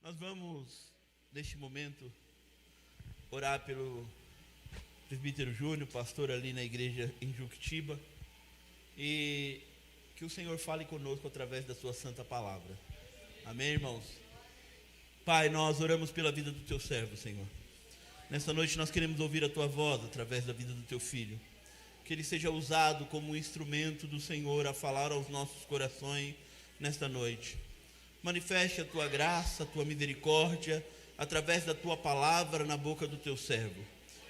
Nós vamos, neste momento, orar pelo presbítero Júnior, pastor ali na igreja em Juquitiba, e que o Senhor fale conosco através da sua santa palavra. Amém, irmãos? Pai, nós oramos pela vida do teu servo, Senhor. Nesta noite nós queremos ouvir a tua voz através da vida do teu filho. Que ele seja usado como um instrumento do Senhor a falar aos nossos corações nesta noite. Manifeste a tua graça, a tua misericórdia, através da tua palavra na boca do teu servo.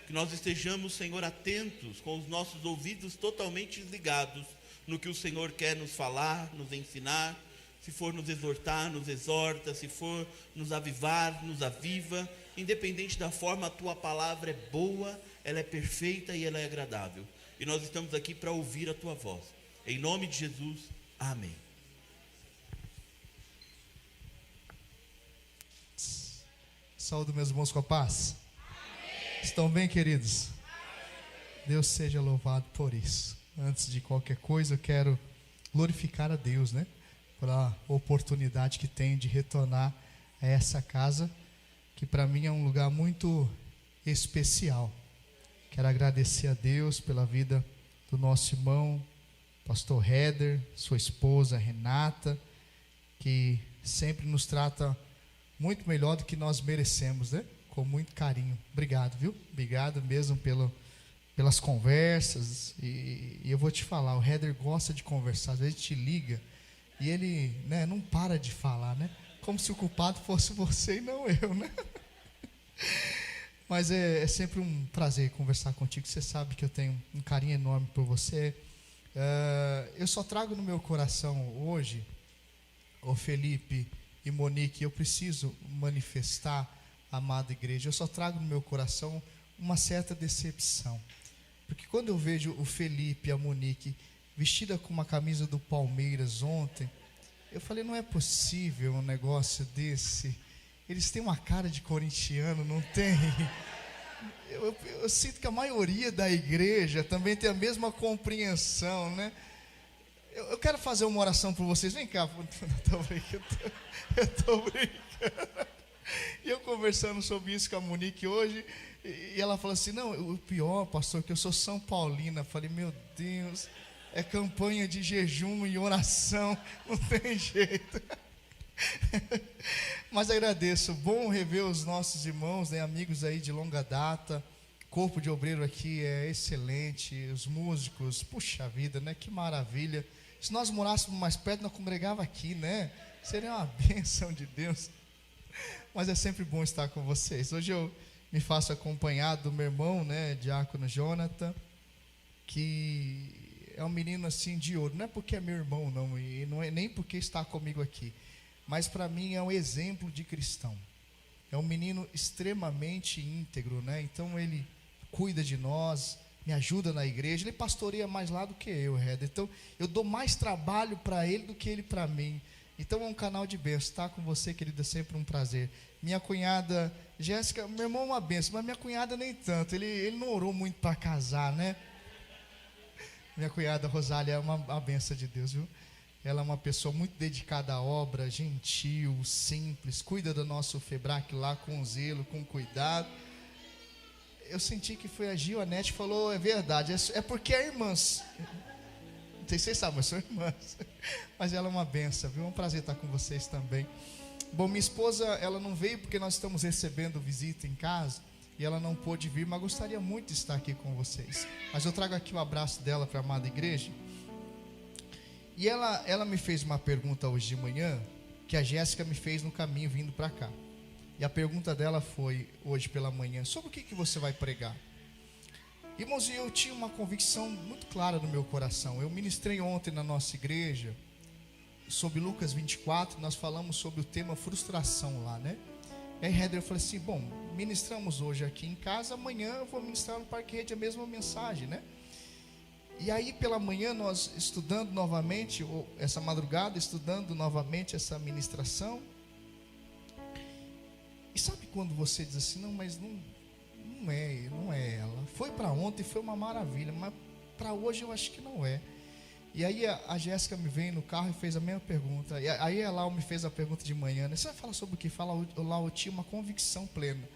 Que nós estejamos, Senhor, atentos, com os nossos ouvidos totalmente ligados no que o Senhor quer nos falar, nos ensinar. Se for nos exortar, nos exorta. Se for nos avivar, nos aviva. Independente da forma, a tua palavra é boa, ela é perfeita e ela é agradável. E nós estamos aqui para ouvir a tua voz. Em nome de Jesus, amém. Saúde, meus irmãos, com a paz. Amém. Estão bem, queridos? Amém. Deus seja louvado por isso. Antes de qualquer coisa, eu quero glorificar a Deus, né? Pela oportunidade que tenho de retornar a essa casa, que para mim é um lugar muito especial. Quero agradecer a Deus pela vida do nosso irmão, pastor Heather, sua esposa Renata, que sempre nos trata muito melhor do que nós merecemos, né? Com muito carinho. Obrigado, viu? Obrigado mesmo pelas conversas. E eu vou te falar, o Heather gosta de conversar. Às vezes te liga e ele, né, não para de falar, né? Como se o culpado fosse você e não eu, né? Mas é sempre um prazer conversar contigo. Você sabe que eu tenho um carinho enorme por você. Eu só trago no meu coração hoje, ô Felipe e Monique, eu preciso manifestar, amada igreja, eu só trago no meu coração uma certa decepção. Porque quando eu vejo o Felipe e a Monique vestida com uma camisa do Palmeiras ontem, eu falei, não é possível um negócio desse. Eles têm uma cara de corintiano, não tem? Eu sinto que a maioria da igreja também tem a mesma compreensão, né? Eu quero fazer uma oração por vocês. Vem cá, eu tô brincando. E eu conversando sobre isso com a Monique hoje, e ela falou assim, não, o pior, pastor, que eu sou São Paulina. Eu falei, meu Deus, é campanha de jejum e oração, não tem jeito. Mas agradeço, bom rever os nossos irmãos, né, amigos aí de longa data. Corpo de obreiro aqui é excelente, os músicos, puxa vida, né, que maravilha. Se nós morássemos mais perto, nós congregava aqui, né? Seria uma bênção de Deus. Mas é sempre bom estar com vocês. Hoje eu me faço acompanhado do meu irmão, né, diácono Jonathan, que é um menino assim de ouro. Não é porque é meu irmão, não, e não é nem porque está comigo aqui, mas para mim é um exemplo de cristão. É um menino extremamente íntegro, né? Então ele cuida de nós, me ajuda na igreja, ele pastoreia mais lá do que eu, Heather. Então eu dou mais trabalho para ele do que ele para mim. Então é um canal de bênção. Estar com você, querida, é sempre um prazer. Minha cunhada Jéssica, meu irmão é uma bênção, mas minha cunhada nem tanto. Ele não orou muito para casar, né? Minha cunhada Rosália é uma bênção de Deus, viu? Ela é uma pessoa muito dedicada à obra, gentil, simples, cuida do nosso Febrac lá com zelo, com cuidado. Eu senti que foi a Gilnete que falou, é verdade, é porque é irmãs. Não sei se vocês sabem, mas são irmãs. Mas ela é uma benção, viu? É um prazer estar com vocês também. Bom, minha esposa, ela não veio porque nós estamos recebendo visita em casa e ela não pôde vir, mas gostaria muito de estar aqui com vocês. Mas eu trago aqui o abraço dela para a amada igreja. E ela me fez uma pergunta hoje de manhã, que a Jéssica me fez no caminho vindo para cá. E a pergunta dela foi, hoje pela manhã, sobre o que você vai pregar? Irmãos, eu tinha uma convicção muito clara no meu coração. Eu ministrei ontem na nossa igreja, sobre Lucas 24, nós falamos sobre o tema frustração lá, né? E aí Heather, eu falei assim, bom, ministramos hoje aqui em casa, amanhã eu vou ministrar no Parque Rede a mesma mensagem, né? E aí pela manhã nós estudando novamente, essa madrugada estudando novamente essa ministração. E sabe quando você diz assim, não, mas não é ela. Foi para ontem, foi uma maravilha, mas para hoje eu acho que não é. E aí a Jéssica me veio no carro e fez a mesma pergunta. E aí a Lau me fez a pergunta de manhã, né? Você vai falar sobre o que? Fala, Lau, eu tinha uma convicção plena.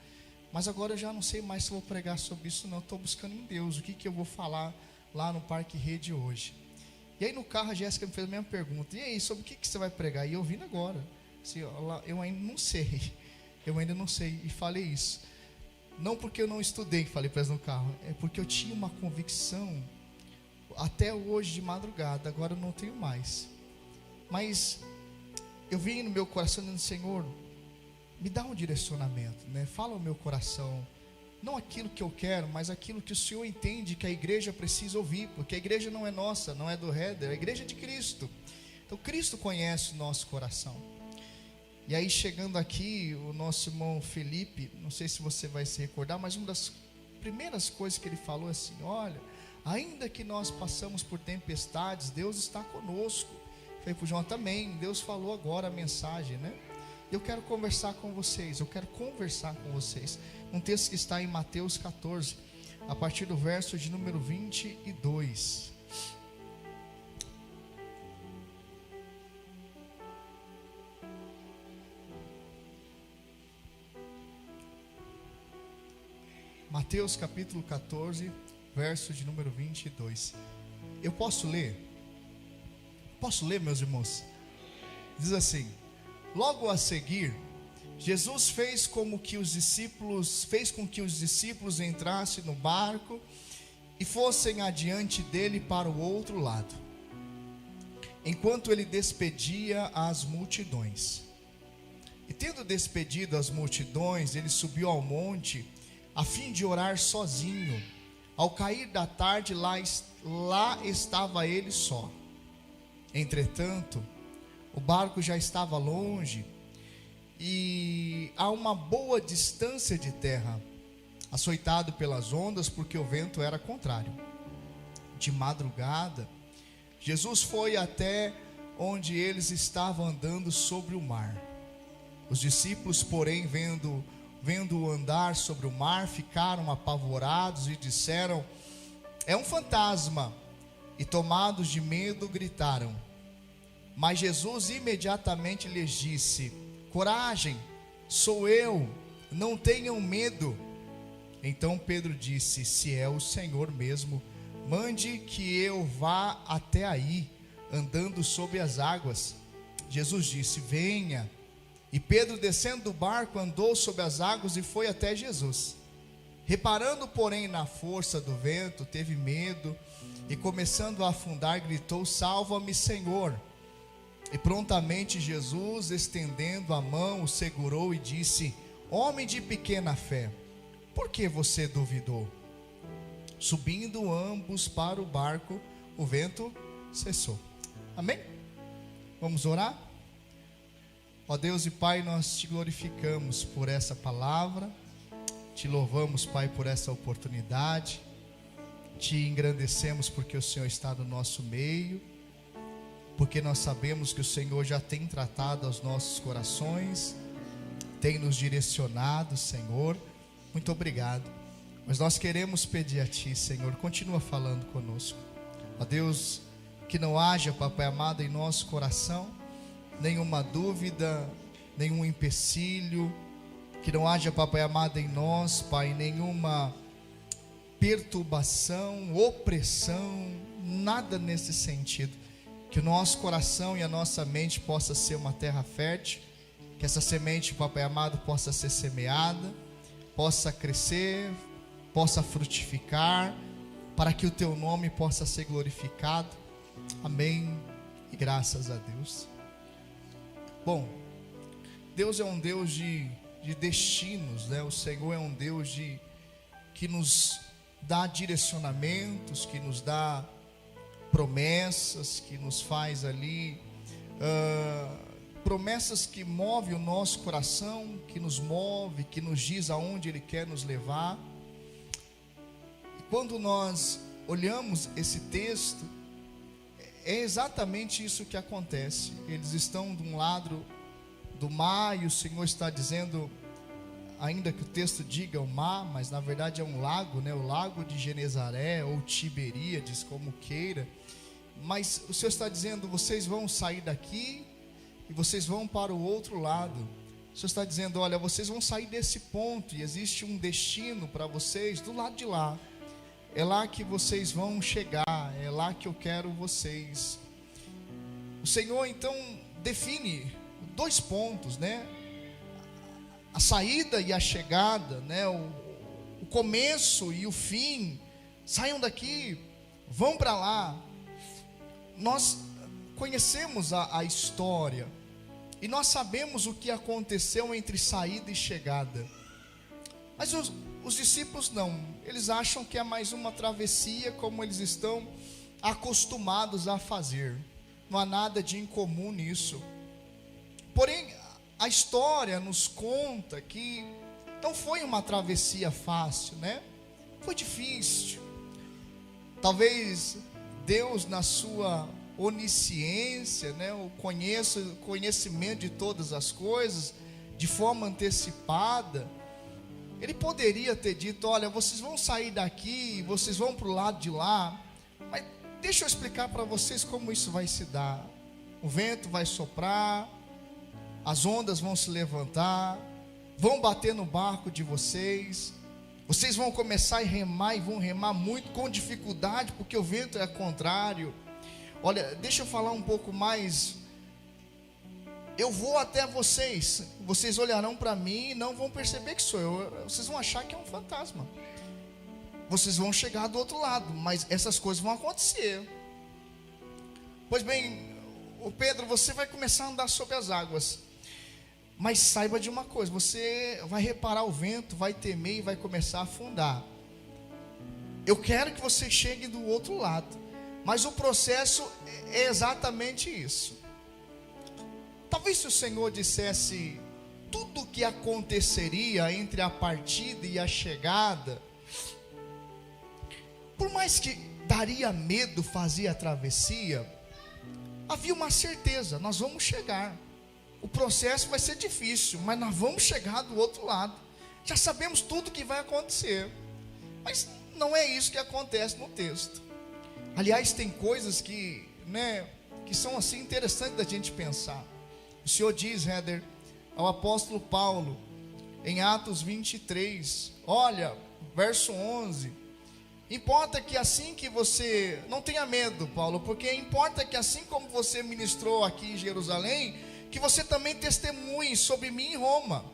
Mas agora eu já não sei mais se vou pregar sobre isso, não. Estou buscando em Deus. O que eu vou falar lá no Parque Rede hoje? E aí no carro a Jéssica me fez a mesma pergunta. E aí, sobre o que você vai pregar? E eu vindo agora. Assim, eu ainda não sei. Eu ainda não sei. E falei isso. Não porque eu não estudei, falei para elas no carro. É porque eu tinha uma convicção até hoje de madrugada. Agora eu não tenho mais. Mas eu vim no meu coração dizendo: Senhor, me dá um direcionamento, né? Fala ao meu coração. Não aquilo que eu quero, mas aquilo que o Senhor entende que a igreja precisa ouvir. Porque a igreja não é nossa, não é do Heather. A igreja é de Cristo. Então Cristo conhece o nosso coração. E aí chegando aqui, o nosso irmão Felipe, não sei se você vai se recordar, mas uma das primeiras coisas que ele falou é assim: olha, ainda que nós passamos por tempestades, Deus está conosco. Falei para o João também, Deus falou agora a mensagem, né? Eu quero conversar com vocês, um texto que está em Mateus 14, a partir do verso de número 22. Mateus capítulo 14, verso de número 22. Eu posso ler? Posso ler, meus irmãos? Diz assim: logo a seguir, Jesus fez com que os discípulos entrassem no barco e fossem adiante dele para o outro lado, enquanto ele despedia as multidões. E tendo despedido as multidões, ele subiu ao monte a fim de orar sozinho. Ao cair da tarde, lá estava ele só. Entretanto, o barco já estava longe e a uma boa distância de terra, açoitado pelas ondas, porque o vento era contrário. De madrugada, Jesus foi até onde eles estavam andando sobre o mar. Os discípulos, porém, vendo-o andar sobre o mar, ficaram apavorados e disseram: é um fantasma. E tomados de medo, gritaram. Mas Jesus imediatamente lhes disse: coragem, sou eu, não tenham medo. Então Pedro disse: se é o Senhor mesmo, mande que eu vá até aí, andando sobre as águas. Jesus disse: venha. E Pedro, descendo do barco, andou sobre as águas e foi até Jesus. Reparando, porém, na força do vento, teve medo e, começando a afundar, gritou: salva-me, Senhor. E prontamente Jesus, estendendo a mão, o segurou e disse: homem de pequena fé, por que você duvidou? Subindo ambos para o barco, o vento cessou. Amém? Vamos orar? Ó Deus e Pai, nós te glorificamos por essa palavra, te louvamos, Pai, por essa oportunidade, te engrandecemos porque o Senhor está no nosso meio, porque nós sabemos que o Senhor já tem tratado aos nossos corações, tem nos direcionado, Senhor. Muito obrigado. Mas nós queremos pedir a Ti, Senhor, continua falando conosco. Ó Deus, que não haja, Papai amado, em nosso coração nenhuma dúvida, nenhum empecilho, que não haja, Papai amado, em nós, Pai, nenhuma perturbação, opressão, nada nesse sentido. Que o nosso coração e a nossa mente possa ser uma terra fértil, que essa semente, Papai amado, possa ser semeada, possa crescer, possa frutificar, para que o Teu nome possa ser glorificado. Amém e graças a Deus. Bom, Deus é um Deus de destinos, né? O Senhor é um Deus que nos dá direcionamentos, que nos dá promessas, que nos faz ali promessas que movem o nosso coração, que nos move, que nos diz aonde Ele quer nos levar. E quando nós olhamos esse texto, é exatamente isso que acontece. Eles estão de um lado do mar e o Senhor está dizendo, ainda que o texto diga o mar, mas na verdade é um lago, né? O lago de Genezaré ou Tiberíades, como queira. mas o Senhor está dizendo, vocês vão sair daqui e vocês vão para o outro lado. O Senhor está dizendo, olha, vocês vão sair desse ponto e existe um destino para vocês do lado de lá. É lá que vocês vão chegar, é lá que eu quero vocês. O Senhor então define 2 pontos, né? A saída e a chegada, né? O começo e o fim. Saiam daqui, vão para lá. Nós conhecemos a história e nós sabemos o que aconteceu entre saída e chegada. Mas os discípulos não, eles acham que é mais uma travessia como eles estão acostumados a fazer. Não há nada de incomum nisso. Porém, a história nos conta que não foi uma travessia fácil, né? Foi difícil. Talvez Deus, na sua onisciência, né, o conhecimento de todas as coisas, de forma antecipada, Ele poderia ter dito, olha, vocês vão sair daqui, vocês vão para o lado de lá, mas deixa eu explicar para vocês como isso vai se dar. O vento vai soprar, as ondas vão se levantar, vão bater no barco de vocês, vocês vão começar a remar e vão remar muito com dificuldade, porque o vento é contrário. Olha, deixa eu falar um pouco mais. Eu vou até vocês, vocês olharão para mim e não vão perceber que sou eu, vocês vão achar que é um fantasma. Vocês vão chegar do outro lado, mas essas coisas vão acontecer. Pois bem, o Pedro, você vai começar a andar sobre as águas, mas saiba de uma coisa, você vai reparar o vento, vai temer e vai começar a afundar. Eu quero que você chegue do outro lado, mas o processo é exatamente isso. Talvez se o Senhor dissesse tudo o que aconteceria entre a partida e a chegada, por mais que daria medo fazer a travessia, havia uma certeza, nós vamos chegar. O processo vai ser difícil, mas nós vamos chegar do outro lado. Já sabemos tudo o que vai acontecer, mas não é isso que acontece no texto. Aliás, tem coisas que são assim interessantes da gente pensar. O Senhor diz, Heather, ao apóstolo Paulo, em Atos 23, olha, verso 11, importa que assim que você, não tenha medo, Paulo, porque importa que assim como você ministrou aqui em Jerusalém, que você também testemunhe sobre mim em Roma.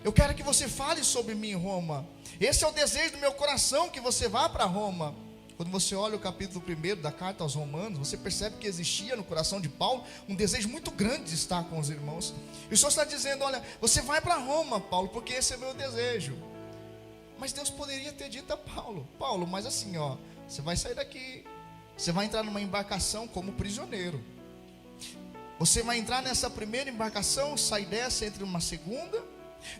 Eu quero que você fale sobre mim em Roma. Esse é o desejo do meu coração, que você vá para Roma. Quando você olha o capítulo 1 da carta aos Romanos, você percebe que existia no coração de Paulo um desejo muito grande de estar com os irmãos. E o Senhor está dizendo, olha, você vai para Roma, Paulo, porque esse é o meu desejo. Mas Deus poderia ter dito a Paulo, mas assim, ó, você vai sair daqui, você vai entrar numa embarcação como prisioneiro. Você vai entrar nessa primeira embarcação, sai dessa, entre uma segunda.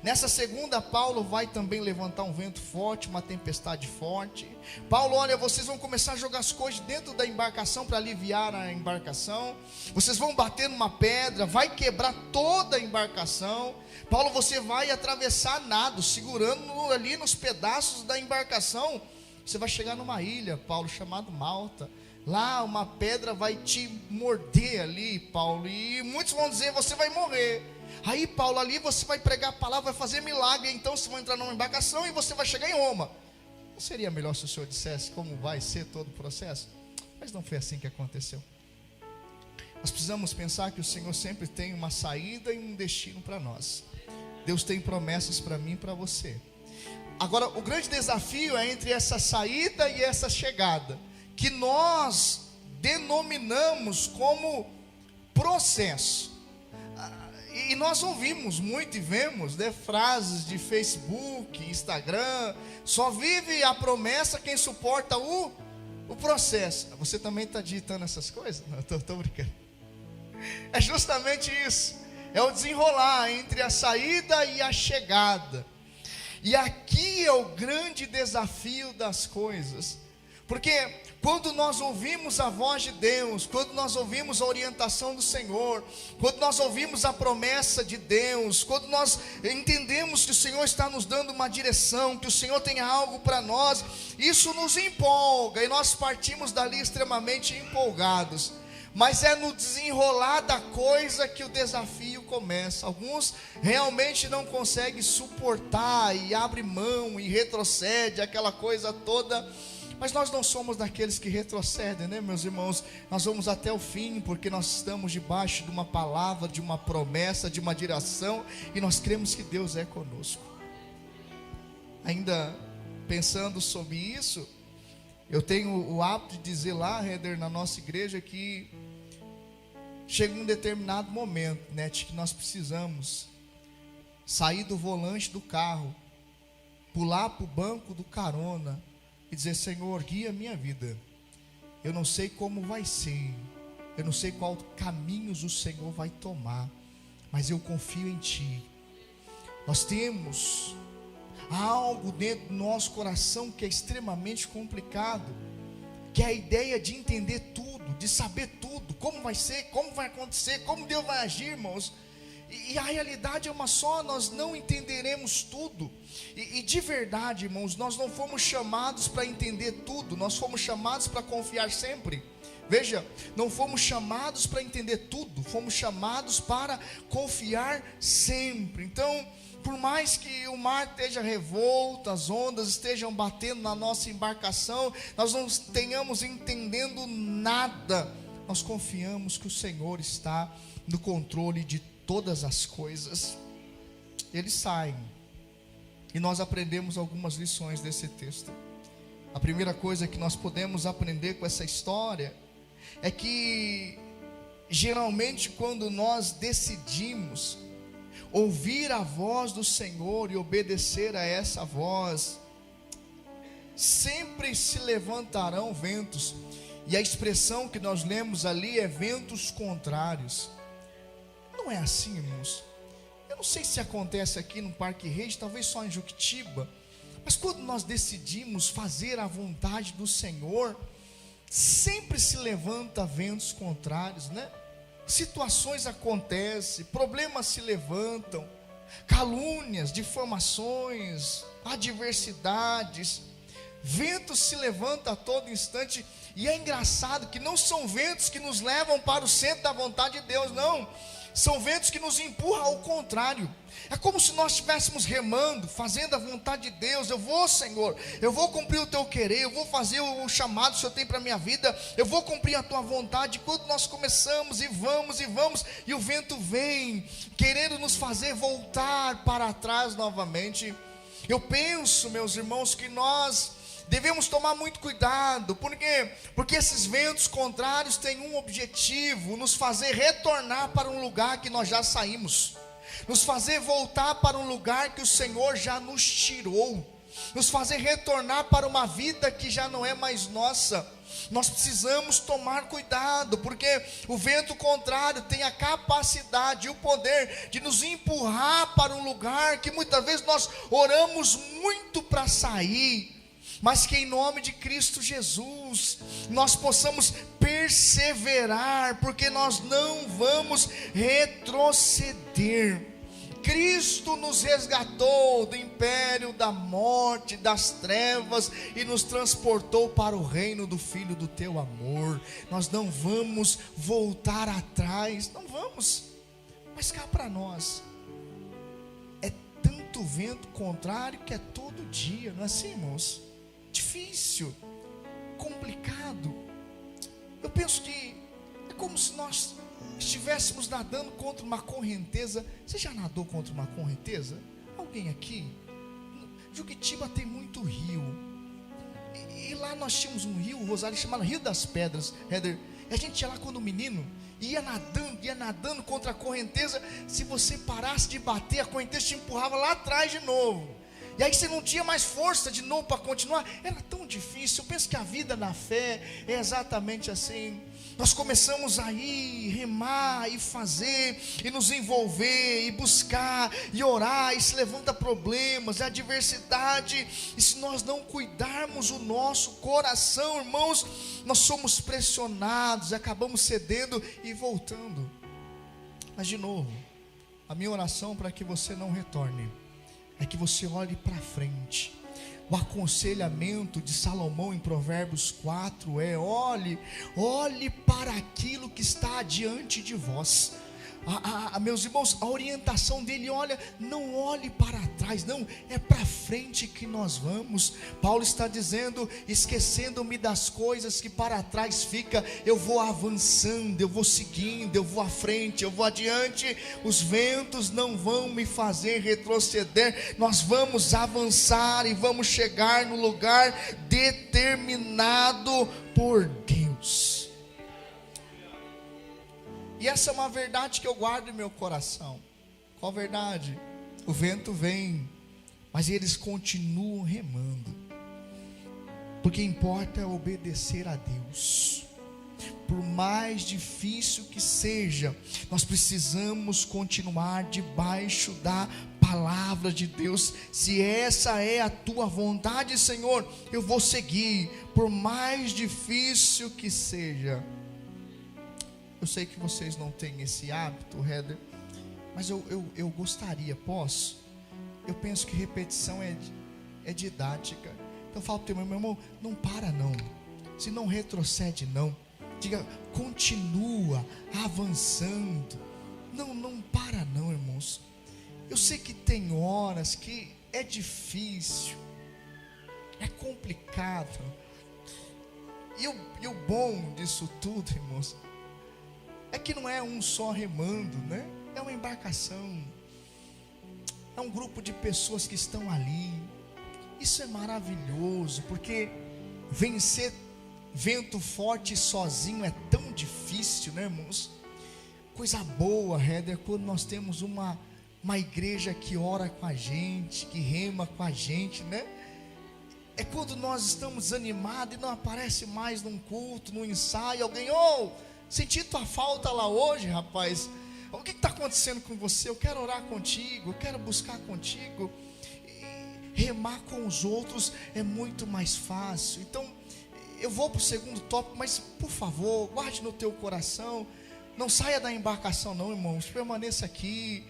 Nessa segunda, Paulo vai também levantar um vento forte, uma tempestade forte. Paulo, olha, vocês vão começar a jogar as coisas dentro da embarcação para aliviar a embarcação. Vocês vão bater numa pedra, vai quebrar toda a embarcação. Paulo, você vai atravessar nado, segurando ali nos pedaços da embarcação. Você vai chegar numa ilha, Paulo, chamada Malta. Lá uma pedra vai te morder ali, Paulo, e muitos vão dizer, você vai morrer. Aí, Paulo, ali você vai pregar a palavra, vai fazer milagre. Então você vai entrar numa embarcação e você vai chegar em Roma. Não seria melhor se o Senhor dissesse como vai ser todo o processo? Mas não foi assim que aconteceu. Nós precisamos pensar que o Senhor sempre tem uma saída e um destino para nós. Deus tem promessas para mim e para você. Agora, o grande desafio é entre essa saída e essa chegada, que nós denominamos como processo. E nós ouvimos muito e vemos, frases de Facebook, Instagram, só vive a promessa quem suporta o processo. Você também está digitando essas coisas? Não, estou brincando. É justamente isso, é o desenrolar entre a saída e a chegada. E aqui é o grande desafio das coisas, Porque quando nós ouvimos a voz de Deus, quando nós ouvimos a orientação do Senhor, quando nós ouvimos a promessa de Deus, quando nós entendemos que o Senhor está nos dando uma direção, que o Senhor tem algo para nós, isso nos empolga e nós partimos dali extremamente empolgados. Mas é no desenrolar da coisa que o desafio começa. Alguns realmente não conseguem suportar e abre mão e retrocede, aquela coisa toda. Mas nós não somos daqueles que retrocedem, né, meus irmãos? Nós vamos até o fim, porque nós estamos debaixo de uma palavra, de uma promessa, de uma direção, e nós cremos que Deus é conosco. Ainda pensando sobre isso, eu tenho o hábito de dizer lá, Éder, na nossa igreja, que chega um determinado momento, né, de que nós precisamos sair do volante do carro, pular para o banco do carona e dizer: Senhor, guia a minha vida. Eu não sei como vai ser, eu não sei qual caminhos o Senhor vai tomar, mas eu confio em Ti. Nós temos algo dentro do nosso coração que é extremamente complicado, que é a ideia de entender tudo, de saber tudo, como vai ser, como vai acontecer, como Deus vai agir, irmãos. E a realidade é uma só: nós não entenderemos tudo. E de verdade, irmãos, nós não fomos chamados para entender tudo, nós fomos chamados para confiar sempre. Veja, não fomos chamados para entender tudo, fomos chamados para confiar sempre. Então, por mais que o mar esteja revolto, as ondas estejam batendo na nossa embarcação, nós não tenhamos entendendo nada, nós confiamos que o Senhor está no controle de todas as coisas. Eles saem, e nós aprendemos algumas lições desse texto. A primeira coisa que nós podemos aprender com essa história é que geralmente quando nós decidimos ouvir a voz do Senhor e obedecer a essa voz, sempre se levantarão ventos. E a expressão que nós lemos ali é ventos contrários. Não é assim, irmãos? Eu não sei se acontece aqui no Parque Reis, talvez só em Juquitiba, mas quando nós decidimos fazer a vontade do Senhor, sempre se levanta ventos contrários, né? Situações acontecem, problemas se levantam, calúnias, difamações, adversidades, ventos se levantam a todo instante. E é engraçado que não são ventos que nos levam para o centro da vontade de Deus, não. São ventos que nos empurram ao contrário. É como se nós estivéssemos remando, fazendo a vontade de Deus. Eu vou, Senhor, eu vou cumprir o teu querer, eu vou fazer o chamado que o Senhor tem para a minha vida, eu vou cumprir a tua vontade. Quando nós começamos e vamos, e o vento vem, querendo nos fazer voltar para trás novamente. Eu penso, meus irmãos, que nós devemos tomar muito cuidado, porque esses ventos contrários têm um objetivo: nos fazer retornar para um lugar que nós já saímos, nos fazer voltar para um lugar que o Senhor já nos tirou, nos fazer retornar para uma vida que já não é mais nossa. Nós precisamos tomar cuidado, porque o vento contrário tem a capacidade e o poder de nos empurrar para um lugar que muitas vezes nós oramos muito para sair, mas que em nome de Cristo Jesus nós possamos perseverar, porque nós não vamos retroceder. Cristo nos resgatou do império da morte, das trevas, e nos transportou para o reino do Filho do teu amor. Nós não vamos voltar atrás, não vamos. Mas cá para nós é tanto vento contrário que é todo dia, não é assim, irmãos? Difícil, complicado. Eu penso que é como se nós estivéssemos nadando contra uma correnteza. Você já nadou contra uma correnteza? Alguém aqui? Juquitiba tem muito rio, e lá nós tínhamos um rio, Rosário, chamado Rio das Pedras, Éder. E a gente ia lá quando menino, ia nadando contra a correnteza. Se você parasse de bater, a correnteza te empurrava lá atrás de novo. E aí você não tinha mais força de novo para continuar. Era tão difícil. Eu penso que a vida na fé é exatamente assim. Nós começamos a ir, remar e fazer, e nos envolver, e buscar, e orar, e se levanta problemas, e adversidade, e se nós não cuidarmos o nosso coração, irmãos, nós somos pressionados, acabamos cedendo e voltando. Mas de novo, a minha oração para que você não retorne, é que você olhe para frente. O aconselhamento de Salomão em Provérbios 4 é: olhe para aquilo que está diante de vós. Meus irmãos, a orientação dele, não olhe para trás, não, é para frente que nós vamos. Paulo está dizendo: esquecendo-me das coisas que para trás fica, eu vou avançando, eu vou seguindo, eu vou à frente, eu vou adiante. Os ventos não vão me fazer retroceder, nós vamos avançar e vamos chegar no lugar determinado por Deus. E essa é uma verdade que eu guardo em meu coração. Qual verdade? O vento vem, mas eles continuam remando, porque importa é obedecer a Deus. Por mais difícil que seja, nós precisamos continuar debaixo da palavra de Deus. Se essa é a tua vontade, Senhor, eu vou seguir, por mais difícil que seja. Eu sei que vocês não têm esse hábito, Heather, mas eu gostaria, posso? Eu penso que repetição é didática. Então eu falo para o teu meu irmão: não para não, se não retrocede não, diga, continua avançando, não para não, irmãos. Eu sei que tem horas que é difícil, é complicado, e o bom disso tudo, irmãos, é que não é um só remando, né? É uma embarcação, é um grupo de pessoas que estão ali. Isso é maravilhoso, porque vencer vento forte sozinho é tão difícil, né, irmãos? Coisa boa, Heather, quando nós temos uma igreja que ora com a gente, que rema com a gente, né? É quando nós estamos desanimados e não aparece mais num culto, num ensaio, alguém: senti tua falta lá hoje, rapaz. O que está acontecendo com você? Eu quero orar contigo, eu quero buscar contigo. E remar com os outros é muito mais fácil. Então, eu vou para o segundo tópico, mas por favor, guarde no teu coração. Não saia da embarcação não, irmãos. Permaneça aqui.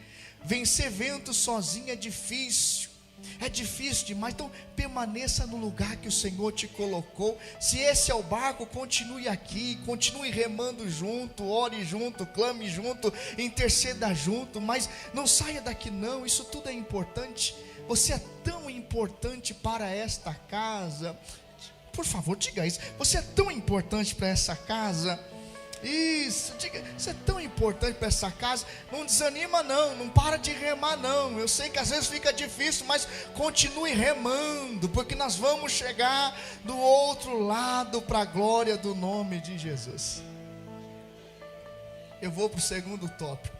Vencer vento sozinho é difícil. É difícil demais, então permaneça no lugar que o Senhor te colocou. Se esse é o barco, continue aqui, continue remando junto, ore junto, clame junto, interceda junto, mas não saia daqui não. Isso tudo é importante. Você é tão importante para esta casa. Por favor, diga isso. Você é tão importante para essa casa. Isso, diga, isso é tão importante para essa casa. Não desanima não para de remar não. Eu sei que às vezes fica difícil, mas continue remando, porque nós vamos chegar do outro lado para a glória do nome de Jesus. Eu vou para o segundo tópico.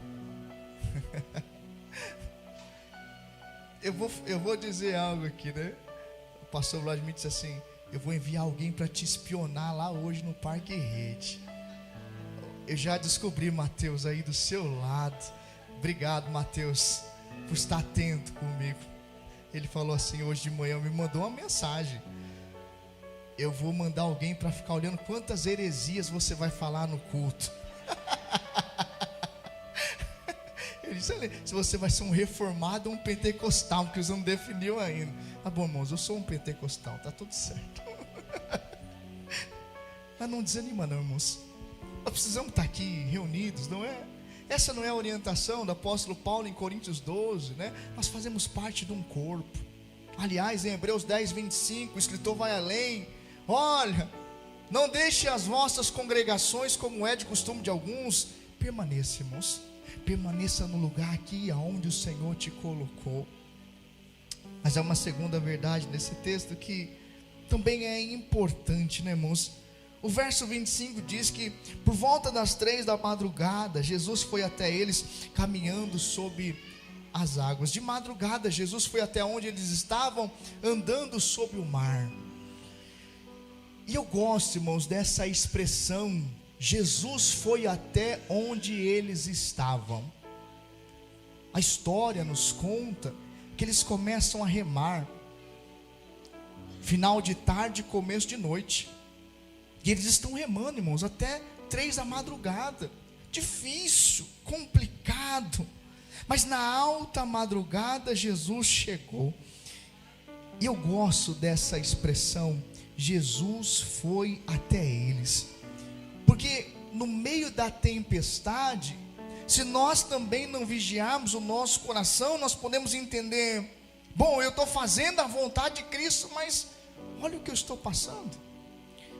eu vou dizer algo aqui, né? O pastor Vladimir disse assim: eu vou enviar alguém para te espionar lá hoje no Parque Rede. Eu já descobri Mateus aí do seu lado. Obrigado, Mateus, por estar atento comigo. Ele falou assim hoje de manhã, me mandou uma mensagem: eu vou mandar alguém para ficar olhando quantas heresias você vai falar no culto. Ele disse: se você vai ser um reformado ou um pentecostal, porque você não definiu ainda. Tá bom, irmãos, eu sou um pentecostal, tá tudo certo. Mas não desanima não, irmãos. Nós precisamos estar aqui reunidos, não é? Essa não é a orientação do apóstolo Paulo em Coríntios 12, né? Nós fazemos parte de um corpo. Aliás, em Hebreus 10, 25, o escritor vai além: olha, não deixe as vossas congregações como é de costume de alguns. Permaneça, irmãos, permaneça no lugar aqui aonde o Senhor te colocou. Mas há uma segunda verdade nesse texto que também é importante, né, irmãos? O verso 25 diz que por volta das 3 da madrugada, Jesus foi até eles caminhando sob as águas. De madrugada, Jesus foi até onde eles estavam, andando sobre o mar. E eu gosto, irmãos, dessa expressão, Jesus foi até onde eles estavam. A história nos conta que eles começam a remar, final de tarde, começo de noite, e eles estão remando, irmãos, até 3 da madrugada, difícil, complicado, mas na alta madrugada Jesus chegou. E eu gosto dessa expressão, Jesus foi até eles, porque no meio da tempestade, se nós também não vigiarmos o nosso coração, nós podemos entender, bom, eu estou fazendo a vontade de Cristo, mas olha o que eu estou passando,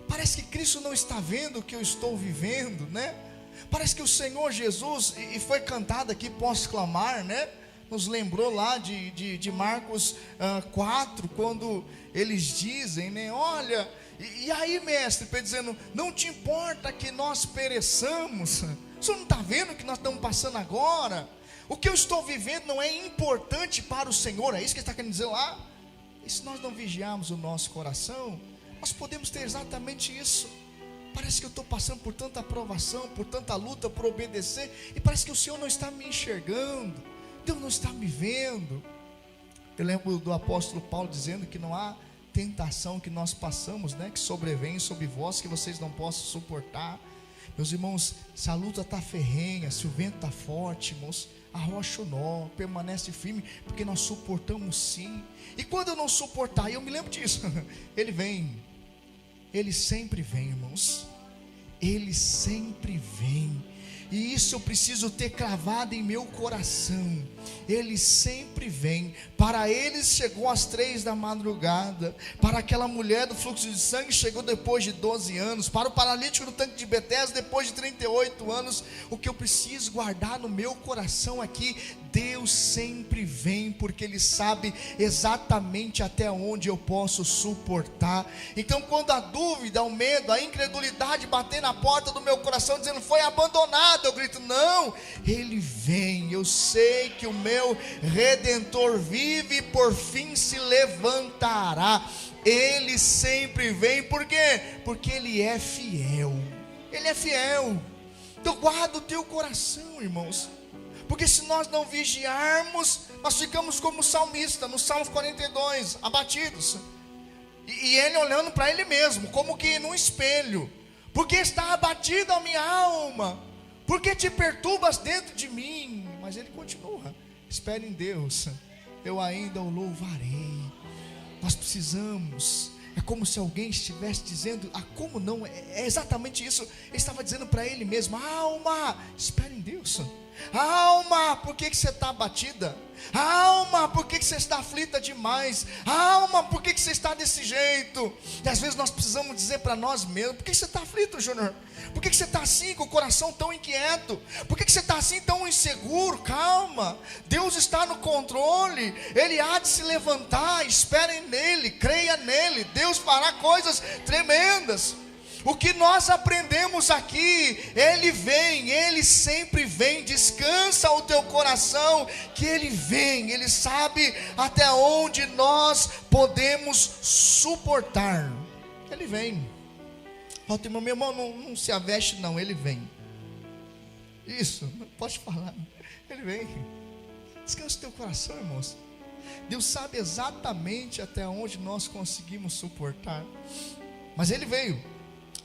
parece que Cristo não está vendo o que eu estou vivendo, né? Parece que o Senhor Jesus, e foi cantado aqui, posso clamar, né? Nos lembrou lá de Marcos 4, quando eles dizem, né? Olha, e aí, mestre, dizendo, não te importa que nós pereçamos, o senhor não está vendo o que nós estamos passando agora? O que eu estou vivendo não é importante para o Senhor, é isso que ele está querendo dizer lá. E se nós não vigiarmos o nosso coração, nós podemos ter exatamente isso. Parece que eu estou passando por tanta aprovação, por tanta luta, por obedecer, e parece que o Senhor não está me enxergando, Deus não está me vendo. Eu lembro do apóstolo Paulo dizendo que não há tentação que nós passamos, né, que sobrevém sobre vós, que vocês não possam suportar. Meus irmãos, se a luta está ferrenha, se o vento está forte, irmãos, arrocha o nó, permanece firme, porque nós suportamos sim. E quando eu não suportar, eu me lembro disso, ele vem, ele sempre vem, irmãos, ele sempre vem. E isso eu preciso ter cravado em meu coração. Ele sempre vem. Para eles chegou às 3 da madrugada. Para aquela mulher do fluxo de sangue chegou depois de 12 anos. Para o paralítico do tanque de Betesda depois de 38 anos. O que eu preciso guardar no meu coração aqui, Deus sempre vem, porque Ele sabe exatamente até onde eu posso suportar. Então quando a dúvida, o medo, a incredulidade bater na porta do meu coração dizendo foi abandonado, eu grito, não, Ele vem. Eu sei que o meu Redentor vive e por fim se levantará. Ele sempre vem, por quê? Porque Ele é fiel. Ele é fiel. Então guarda o teu coração, irmãos, porque se nós não vigiarmos, nós ficamos como o salmista, no Salmo 42, abatidos, e ele olhando para ele mesmo, como que num espelho, porque está abatida a minha alma, porque te perturbas dentro de mim, mas ele continua, espere em Deus, eu ainda o louvarei. Nós precisamos, é como se alguém estivesse dizendo, como não, é exatamente isso, ele estava dizendo para ele mesmo, alma, espere em Deus. Alma, por que você está abatida? Alma, por que você está aflita demais? Alma, por que você está desse jeito? E às vezes nós precisamos dizer para nós mesmos, por que você está aflito, Júnior? Por que você está assim, com o coração tão inquieto? Por que você está assim tão inseguro? Calma, Deus está no controle, Ele há de se levantar, esperem nele, creia nele, Deus fará coisas tremendas. O que nós aprendemos aqui, Ele vem, Ele sempre vem, descansa o teu coração, que Ele vem, Ele sabe até onde nós podemos suportar, Ele vem. Meu irmão, não se aveste não, Ele vem, isso, não pode falar, Ele vem, descansa o teu coração, irmãos, Deus sabe exatamente até onde nós conseguimos suportar, mas Ele veio.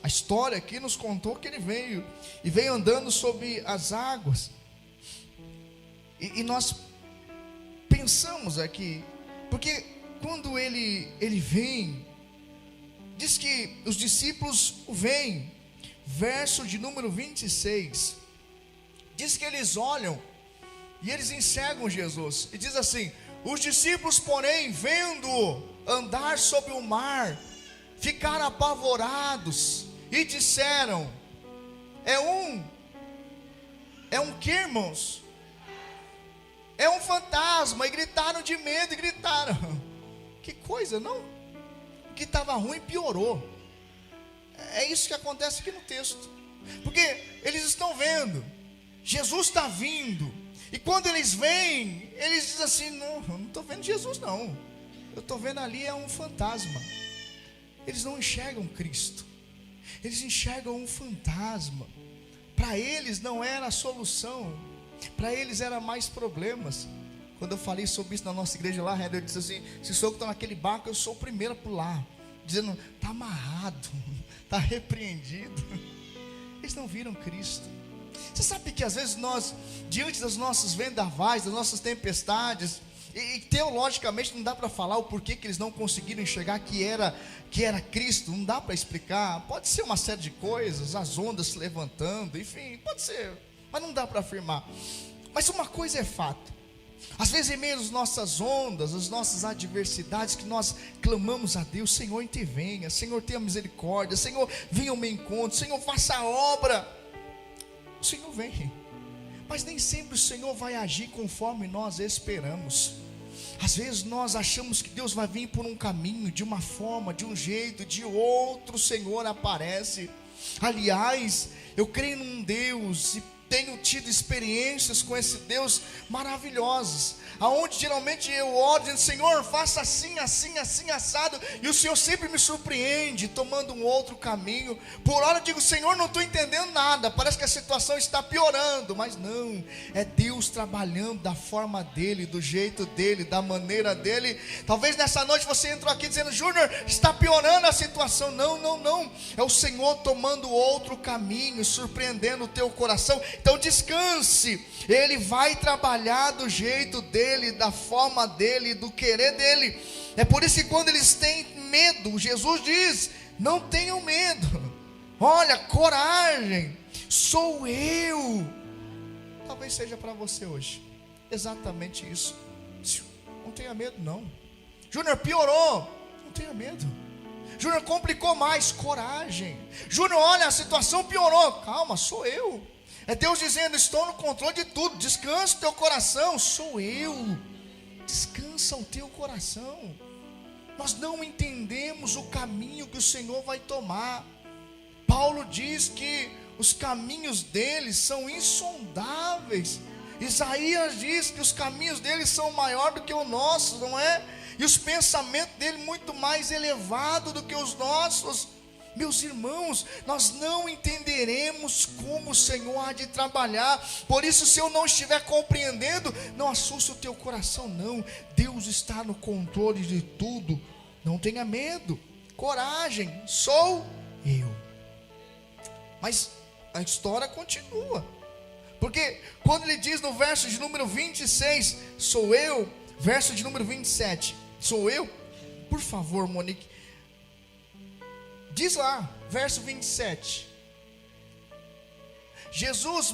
A história aqui nos contou que Ele veio, e veio andando sobre as águas, e nós pensamos aqui, porque quando ele vem, diz que os discípulos o veem, verso de número 26, diz que eles olham, e eles enxergam Jesus, e diz assim, os discípulos porém, vendo andar sobre o mar, ficaram apavorados, e disseram, é um que, irmãos? É um fantasma, e gritaram de medo, e gritaram, que coisa, não? O que estava ruim piorou, é isso que acontece aqui no texto, porque eles estão vendo, Jesus está vindo, E quando eles vêm, eles dizem assim: não, eu não estou vendo Jesus não, eu estou vendo ali é um fantasma. Eles não enxergam Cristo, eles enxergam um fantasma. Para eles não era a solução, para eles era mais problemas. Quando eu falei sobre isso na nossa igreja lá, eu disse assim: se sou eu que estou naquele barco, eu sou o primeiro a pular, dizendo: está amarrado, está repreendido. Eles não viram Cristo. Você sabe que às vezes nós, diante das nossas vendavais, das nossas tempestades, e teologicamente não dá para falar o porquê que eles não conseguiram enxergar que era Cristo, não dá para explicar. Pode ser uma série de coisas, as ondas se levantando, enfim, pode ser, mas não dá para afirmar. Mas uma coisa é fato: às vezes em meio às nossas ondas, às nossas adversidades, que nós clamamos a Deus: Senhor, intervenha, Senhor, tenha misericórdia, Senhor, venha ao meu encontro, Senhor, faça a obra. O Senhor vem, mas nem sempre o Senhor vai agir conforme nós esperamos. Às vezes nós achamos que Deus vai vir por um caminho, de uma forma, de um jeito, de outro. O Senhor aparece. Aliás, eu creio num Deus e tenho tido experiências com esse Deus maravilhosas, aonde geralmente eu oro dizendo: Senhor, faça assim, assim, assim, assado, e o Senhor sempre me surpreende, tomando um outro caminho. Por hora eu digo: Senhor, não estou entendendo nada, parece que a situação está piorando, mas não, é Deus trabalhando da forma dele, do jeito dele, da maneira dele. Talvez nessa noite você entrou aqui dizendo: Júnior, está piorando a situação. Não, é o Senhor tomando outro caminho, surpreendendo o teu coração. Então descanse, Ele vai trabalhar do jeito dele, da forma dele, do querer dele. É por isso que quando eles têm medo, Jesus diz: não tenham medo, olha, coragem, sou eu. Talvez seja para você hoje exatamente isso. Não tenha medo não. Júnior, piorou, não tenha medo. Júnior, complicou mais, coragem. Júnior, olha, a situação piorou, calma, sou eu. É Deus dizendo: estou no controle de tudo, descansa o teu coração, sou eu. Descansa o teu coração. Nós não entendemos o caminho que o Senhor vai tomar. Paulo diz que os caminhos dele são insondáveis. Isaías diz que os caminhos dele são maiores do que os nossos, não é? E os pensamentos dele muito mais elevados do que os nossos. Meus irmãos, nós não entenderemos como o Senhor há de trabalhar. Por isso, se eu não estiver compreendendo, não assuste o teu coração não. Deus está no controle de tudo. Não tenha medo, coragem, sou eu. Mas a história continua, porque quando ele diz no verso de número 26, sou eu, verso de número 27, sou eu. Por favor, Monique, diz lá, verso 27.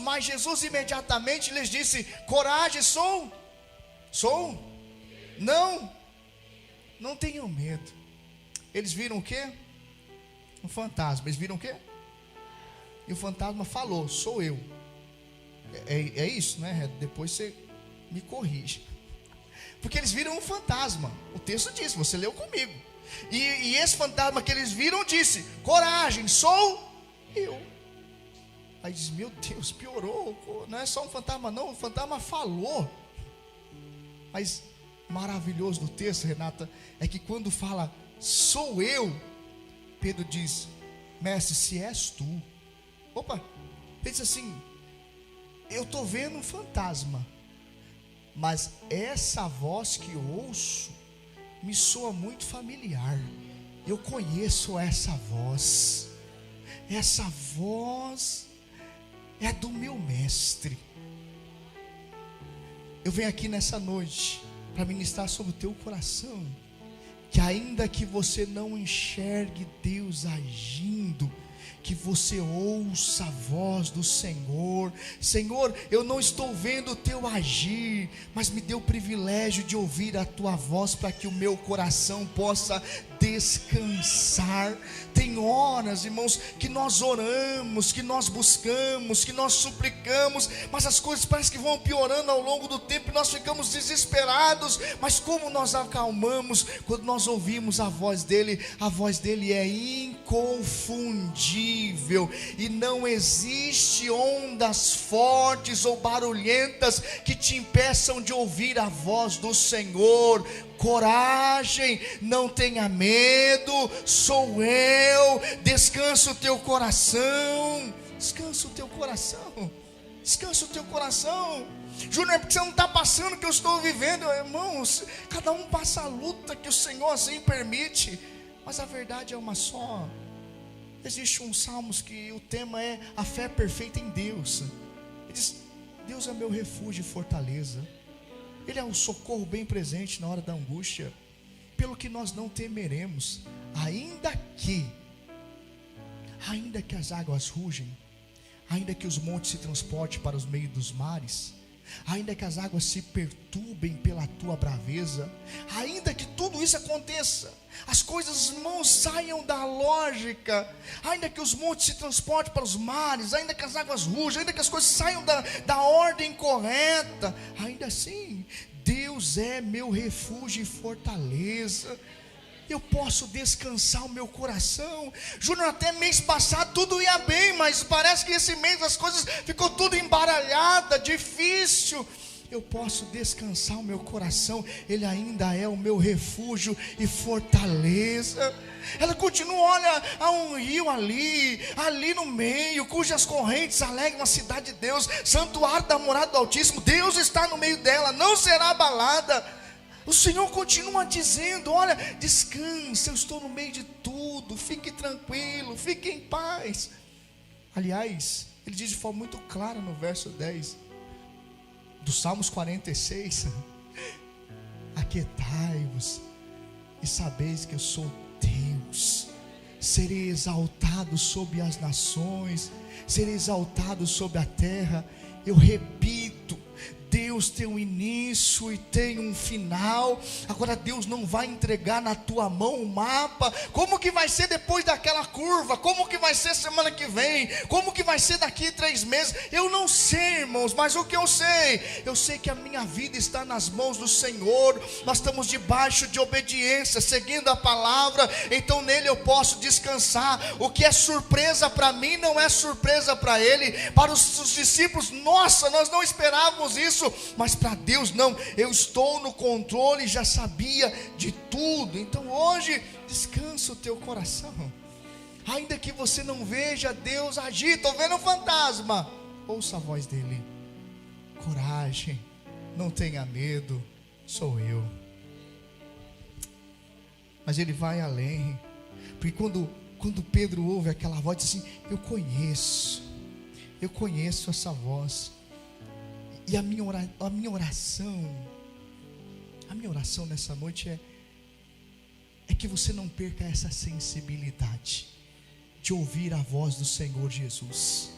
Mas Jesus imediatamente lhes disse: coragem, sou. Não tenham medo. Eles viram o quê? Um fantasma. Eles viram o quê? E o fantasma falou: sou eu. É isso, né? Depois você me corrige. Porque eles viram um fantasma. O texto diz, você leu comigo. E esse fantasma que eles viram disse: coragem, sou eu. Aí diz: meu Deus, piorou. Não é só um fantasma não, o fantasma falou. Mas maravilhoso do texto, Renata, é que quando fala sou eu, Pedro diz: mestre, se és tu. Opa, ele diz assim: eu estou vendo um fantasma, mas essa voz que eu ouço me soa muito familiar. Eu conheço essa voz. Essa voz é do meu mestre. Eu venho aqui nessa noite para ministrar sobre o teu coração, que ainda que você não enxergue Deus agindo, que você ouça a voz do Senhor. Senhor, eu não estou vendo o teu agir, mas me dê o privilégio de ouvir a tua voz, para que o meu coração possa descansar. Tem horas, irmãos, que nós oramos, que nós buscamos, que nós suplicamos, mas as coisas parecem que vão piorando ao longo do tempo e nós ficamos desesperados. Mas como nós acalmamos quando nós ouvimos a voz dele? A voz dele é inconfundível, e não existe ondas fortes ou barulhentas que te impeçam de ouvir a voz do Senhor. Coragem, não tenha medo, sou eu. Descansa o teu coração, descansa o teu coração, descansa o teu coração. Júnior, é porque você não está passando o que eu estou vivendo. Irmãos, cada um passa a luta que o Senhor assim permite, mas a verdade é uma só. Existe um Salmos que o tema é a fé perfeita em Deus. Ele diz: Deus é meu refúgio e fortaleza, Ele é um socorro bem presente na hora da angústia. Pelo que nós não temeremos, ainda que as águas rugem, ainda que os montes se transportem para os meios dos mares, ainda que as águas se perturbem pela tua braveza, ainda que tudo isso aconteça, as coisas, irmãos, saiam da lógica, ainda que os montes se transportem para os mares, ainda que as águas rujam, ainda que as coisas saiam da ordem correta, ainda assim, Deus é meu refúgio e fortaleza. Eu posso descansar o meu coração. Júnior, até mês passado tudo ia bem, mas parece que esse mês as coisas ficou tudo embaralhada, difícil. Eu posso descansar o meu coração, Ele ainda é o meu refúgio e fortaleza. Ela continua, olha, há um rio ali no meio, cujas correntes alegram a cidade de Deus, santuário da morada do Altíssimo. Deus está no meio dela, não será abalada. O Senhor continua dizendo: olha, descansa, eu estou no meio de tudo, fique tranquilo, fique em paz. Aliás, Ele diz de forma muito clara no verso 10 do Salmos 46: aquietai-vos e sabeis que eu sou Deus, serei exaltado sobre as nações, serei exaltado sobre a terra. Eu repito, Deus tem um início e tem um final. Agora Deus não vai entregar na tua mão o mapa. Como que vai ser depois daquela curva? Como que vai ser semana que vem? Como que vai ser daqui 3 meses? Eu não sei, irmãos, mas o que eu sei que a minha vida está nas mãos do Senhor. Nós estamos debaixo de obediência, seguindo a palavra, então nele eu posso descansar. O que é surpresa para mim não é surpresa para ele. Para os discípulos, nossa, nós não esperávamos isso, mas para Deus não. Eu estou no controle, já sabia de tudo. Então hoje descansa o teu coração, ainda que você não veja Deus agir. Estou vendo um fantasma, ouça a voz dele: coragem, não tenha medo, sou eu. Mas ele vai além, porque quando Pedro ouve aquela voz, diz assim: eu conheço essa voz. E a minha oração nessa noite é que você não perca essa sensibilidade de ouvir a voz do Senhor Jesus.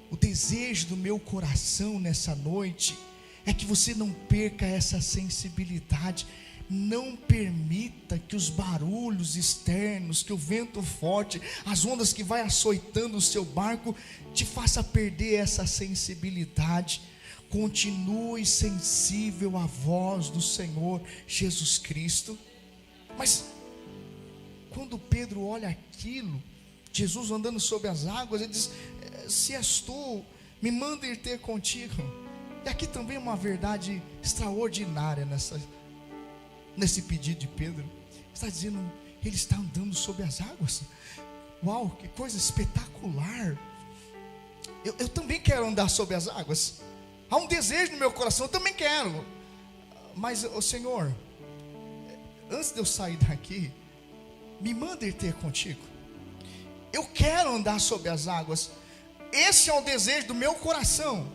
O desejo do meu coração nessa noite é que você não perca essa sensibilidade. Não permita que os barulhos externos, que o vento forte, as ondas que vai açoitando o seu barco, te faça perder essa sensibilidade. Continue sensível à voz do Senhor Jesus Cristo. Mas quando Pedro olha aquilo, Jesus andando sobre as águas, ele diz: se és tu, me manda ir ter contigo. E aqui também é uma verdade extraordinária nesse pedido de Pedro. Está dizendo, ele está andando sobre as águas. Uau, que coisa espetacular. Eu também quero andar sobre as águas. Há um desejo no meu coração, eu também quero. Mas, Senhor, antes de eu sair daqui, me manda ir ter contigo. Eu quero andar sobre as águas. Esse é o desejo do meu coração.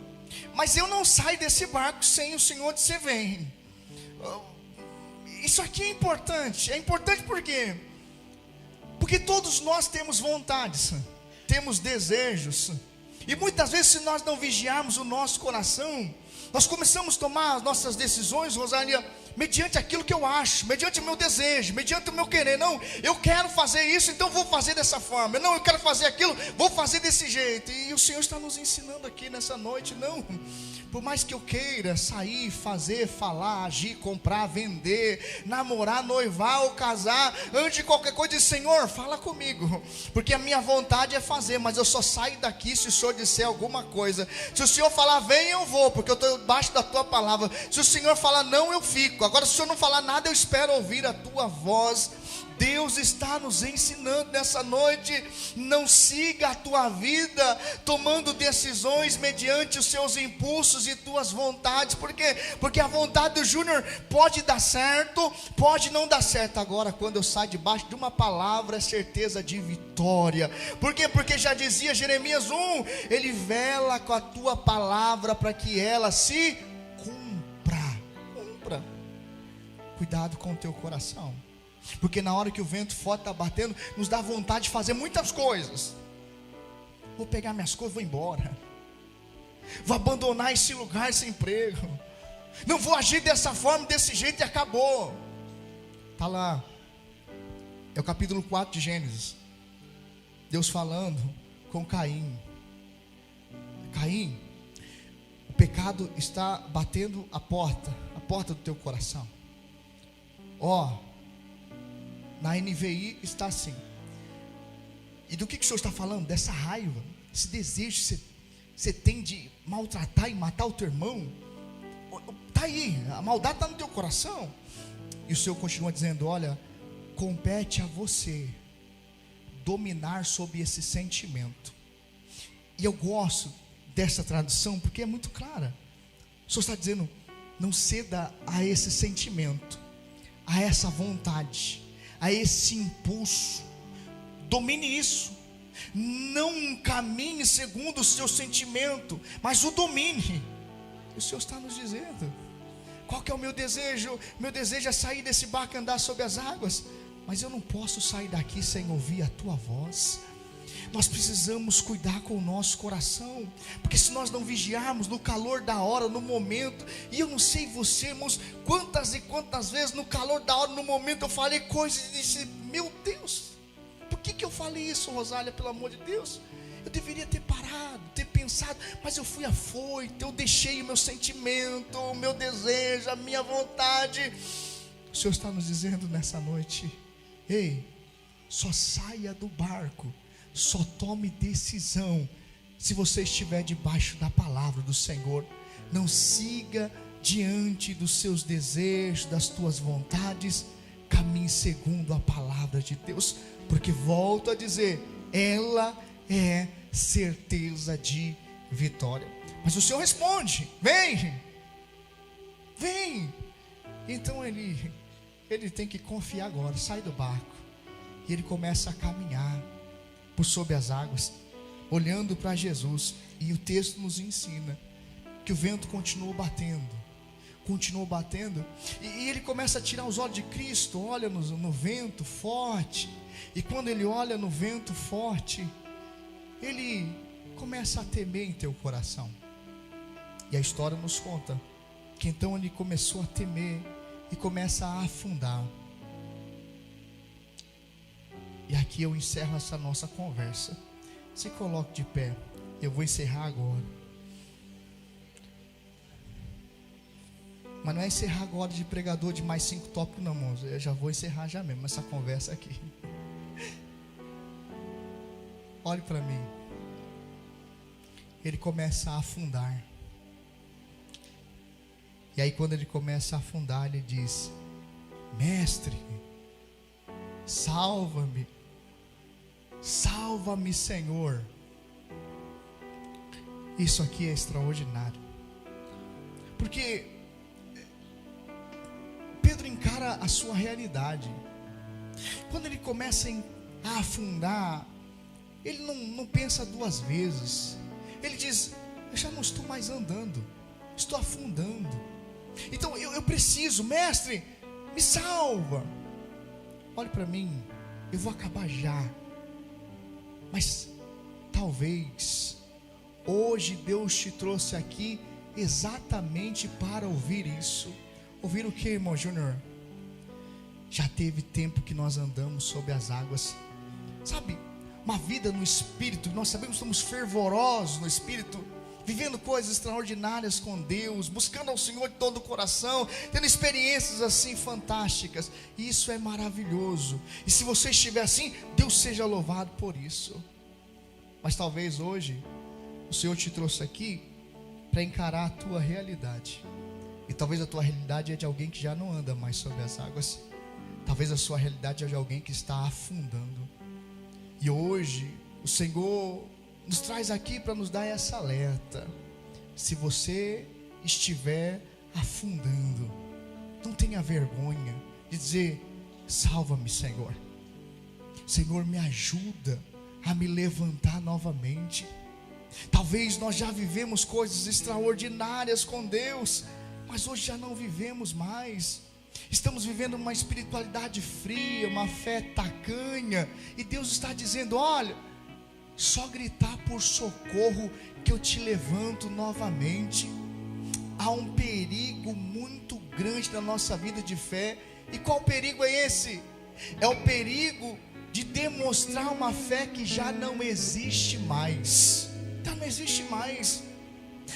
Mas eu não saio desse barco sem o Senhor dizer: vem. Isso aqui é importante. É importante por quê? Porque todos nós temos vontades, temos desejos. E muitas vezes, se nós não vigiarmos o nosso coração, nós começamos a tomar as nossas decisões, Rosalia, mediante aquilo que eu acho, mediante o meu desejo, mediante o meu querer. Não, eu quero fazer isso, então vou fazer dessa forma. Não, eu quero fazer aquilo, vou fazer desse jeito. E o Senhor está nos ensinando aqui nessa noite. Não, por mais que eu queira sair, fazer, falar, agir, comprar, vender, namorar, noivar ou casar, antes de qualquer coisa, diz: Senhor, fala comigo, porque a minha vontade é fazer, mas eu só saio daqui se o Senhor disser alguma coisa. Se o Senhor falar vem, eu vou, porque eu estou debaixo da tua palavra. Se o Senhor falar não, eu fico. Agora, se o Senhor não falar nada, eu espero ouvir a tua voz. Deus está nos ensinando nessa noite: não siga a tua vida tomando decisões mediante os seus impulsos e tuas vontades. Por quê? Porque a vontade do Júnior pode dar certo, pode não dar certo. Agora, quando eu saio debaixo de uma palavra, é certeza de vitória. Por quê? Porque já dizia Jeremias 1, ele vela com a tua palavra para que ela se cumpra. Cuidado com o teu coração, porque na hora que o vento forte está batendo, nos dá vontade de fazer muitas coisas. Vou pegar minhas coisas, vou embora. Vou abandonar esse lugar, esse emprego. Não vou agir dessa forma, desse jeito, e acabou. Está lá, é o capítulo 4 de Gênesis. Deus falando com Caim. Caim, o pecado está batendo a porta do teu coração. Na NVI está assim. E do que o Senhor está falando? Dessa raiva, esse desejo que você tem de maltratar e matar o teu irmão. Está aí, a maldade está no teu coração. E o Senhor continua dizendo: olha, compete a você dominar sobre esse sentimento. E eu gosto dessa tradução porque é muito clara. O Senhor está dizendo: não ceda a esse sentimento, a essa vontade, a esse impulso. Domine isso. Não caminhe segundo o seu sentimento, mas o domine. O Senhor está nos dizendo: qual que é o meu desejo? Meu desejo é sair desse barco e andar sobre as águas, mas eu não posso sair daqui sem ouvir a tua voz. Nós precisamos cuidar com o nosso coração, porque se nós não vigiarmos no calor da hora, no momento, e eu não sei você, irmãos, quantas e quantas vezes no calor da hora, no momento, eu falei coisas e disse: meu Deus, por que eu falei isso, Rosália, pelo amor de Deus? Eu deveria ter parado, ter pensado, mas eu fui afoito, eu deixei o meu sentimento, o meu desejo, a minha vontade. O Senhor está nos dizendo nessa noite: ei, só saia do barco, só tome decisão se você estiver debaixo da palavra do Senhor. Não siga diante dos seus desejos, das tuas vontades. Caminhe segundo a palavra de Deus, porque volto a dizer, ela é certeza de vitória. Mas o Senhor responde: vem. Então ele tem que confiar agora. Sai do barco e ele começa a caminhar por sobre as águas, olhando para Jesus. E o texto nos ensina que o vento continuou batendo, e ele começa a tirar os olhos de Cristo. Olha no vento forte, e quando ele olha no vento forte, ele começa a temer em teu coração. E a história nos conta que então ele começou a temer e começa a afundar. E aqui eu encerro essa nossa conversa. Se coloque de pé. Eu vou encerrar agora. Mas não é encerrar agora de pregador de mais 5 tópicos não, irmãos. Eu já vou encerrar já mesmo essa conversa aqui. Olhe para mim. Ele começa a afundar. E aí quando ele começa a afundar, ele diz: mestre, salva-me, Senhor. Isso aqui é extraordinário, porque Pedro encara a sua realidade. Quando ele começa a afundar, ele não pensa 2 vezes. Ele diz: eu já não estou mais andando, estou afundando. Então eu preciso, mestre, me salva. Olhe para mim, eu vou acabar já. Mas talvez hoje Deus te trouxe aqui exatamente para ouvir isso. Ouvir o que, irmão Júnior? Já teve tempo que nós andamos sobre as águas. Sabe, uma vida no Espírito. Nós sabemos que somos fervorosos no Espírito, vivendo coisas extraordinárias com Deus, buscando ao Senhor de todo o coração, tendo experiências assim fantásticas. E isso é maravilhoso. E se você estiver assim, Deus seja louvado por isso. Mas talvez hoje o Senhor te trouxe aqui para encarar a tua realidade. E talvez a tua realidade é de alguém que já não anda mais sobre as águas. Talvez a sua realidade é de alguém que está afundando. E hoje o Senhor nos traz aqui para nos dar essa alerta. Se você estiver afundando, não tenha vergonha de dizer: salva-me, Senhor. Senhor, me ajuda a me levantar novamente. Talvez nós já vivemos coisas extraordinárias com Deus, mas hoje já não vivemos mais. Estamos vivendo uma espiritualidade fria, uma fé tacanha. E Deus está dizendo: olha, só gritar por socorro que eu te levanto novamente. Há um perigo muito grande na nossa vida de fé. E qual perigo é esse? É o perigo de demonstrar uma fé que já não existe mais. Já não existe mais.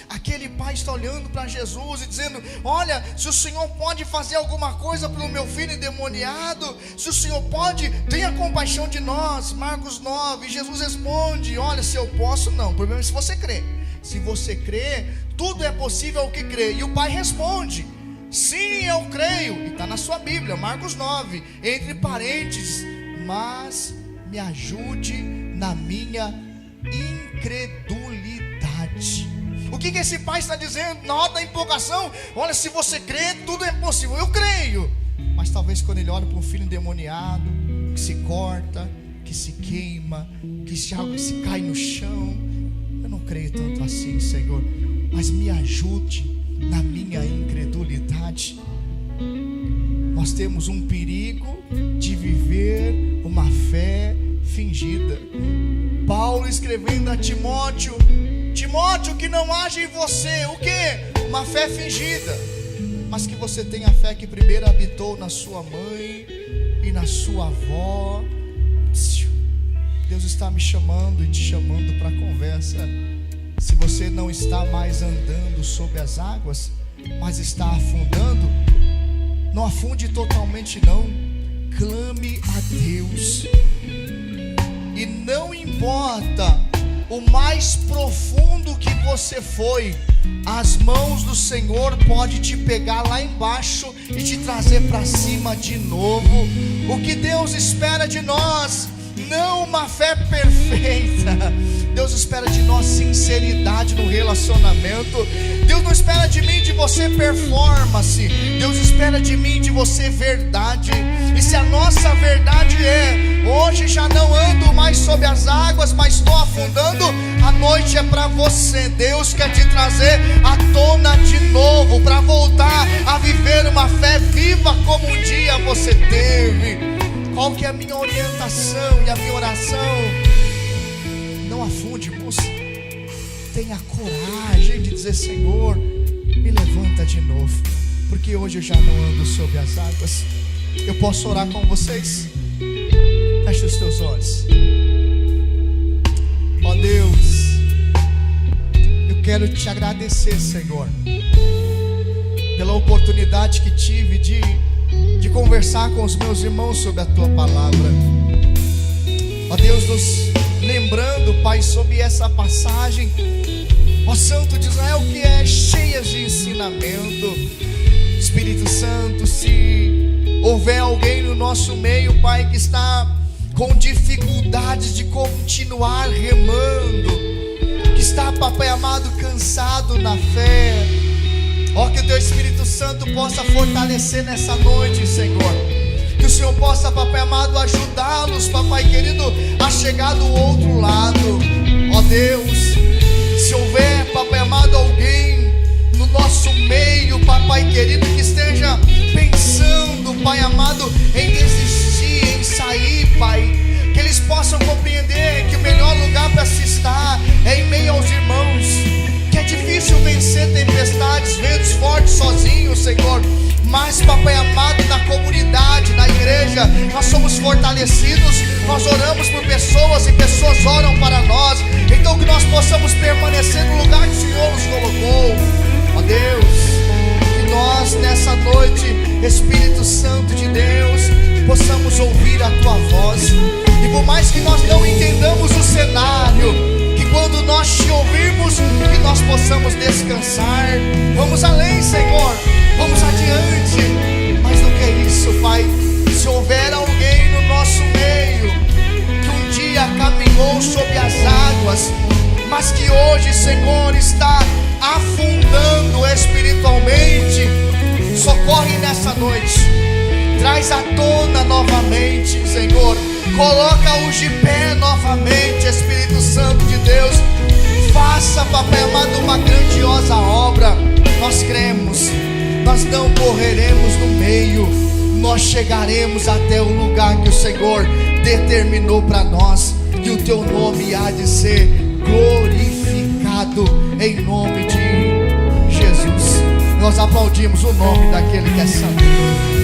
Aquele pai está olhando para Jesus e dizendo: olha, se o Senhor pode fazer alguma coisa para o meu filho endemoniado, se o Senhor pode, tenha compaixão de nós. Marcos 9, Jesus responde: olha, se eu posso, não, o problema é se você crê. Se você crê, tudo é possível ao que crê. E o pai responde: sim, eu creio. E está na sua Bíblia, Marcos 9, entre parênteses: mas me ajude na minha incredulidade. O que esse pai está dizendo na hora da empolgação? Olha, se você crê, tudo é possível. Eu creio. Mas talvez quando ele olha para um filho endemoniado, que se corta, que se queima, que se cai no chão: eu não creio tanto assim, Senhor, mas me ajude na minha incredulidade. Nós temos um perigo de viver uma fé fingida. Paulo escrevendo a Timóteo: Timóteo, que não haja em você o quê? Uma fé fingida, mas que você tenha a fé que primeiro habitou na sua mãe e na sua avó. Deus está me chamando e te chamando para a conversa. Se você não está mais andando sobre as águas, mas está afundando, não afunde totalmente não. Clame a Deus. E não importa o mais profundo que você foi, as mãos do Senhor podem te pegar lá embaixo e te trazer para cima de novo. O que Deus espera de nós, não uma fé perfeita. Deus espera de nós sinceridade no relacionamento. Deus não espera de mim, de você, performance. Deus espera de mim, de você, verdade. E se a nossa verdade é: hoje já não ando mais sobre as águas, mas estou afundando, a noite é para você. Deus quer te trazer à tona de novo, para voltar a viver uma fé viva como um dia você teve. Qual que é a minha orientação e a minha oração? Não afunde, moça. Tenha coragem de dizer: Senhor, me levanta de novo, porque hoje eu já não ando sobre as águas. Eu posso orar com vocês? Feche os teus olhos. Ó Deus, eu quero te agradecer, Senhor, pela oportunidade que tive de conversar com os meus irmãos sobre a tua palavra. Ó Deus, nos lembrando, Pai, sobre essa passagem, ó Santo de Israel, que é cheia de ensinamento. Espírito Santo, se houver alguém no nosso meio, Pai, que está com dificuldades de continuar remando, que está, Papai amado, cansado na fé, ó, que o Teu Espírito Santo possa fortalecer nessa noite, Senhor. Que o Senhor possa, Papai amado, ajudá-los, Papai querido, a chegar do outro lado. Ó Deus, se houver, Papai amado, alguém no nosso meio, Papai querido, que esteja pensando, Pai amado, em desistir, em sair, Pai, que eles possam compreender que o melhor lugar para se estar é em meio aos irmãos. Que é difícil vencer tempestades, ventos fortes sozinho, Senhor, mas agradecidos, nós oramos por pessoas e pessoas oram para nós. Então que nós possamos permanecer no lugar que o Senhor nos colocou. Ó Deus, que nós nessa noite, Espírito Santo de Deus, possamos ouvir a Tua voz. E por mais que nós não entendamos o cenário, que quando nós Te ouvirmos, que nós possamos descansar. Vamos além, Senhor, vamos adiante. Mais do que isso, Pai, se houver alguém no nosso meio que um dia caminhou sobre as águas, mas que hoje, Senhor, está afundando espiritualmente, socorre nessa noite, traz à tona novamente, Senhor, coloca-os de pé novamente, Espírito Santo de Deus. Faça, Papai amado, uma grandiosa obra. Nós cremos, nós não correremos no meio, nós chegaremos até o lugar que o Senhor determinou para nós, e o Teu nome há de ser glorificado em nome de Jesus. Nós aplaudimos o nome daquele que é santo.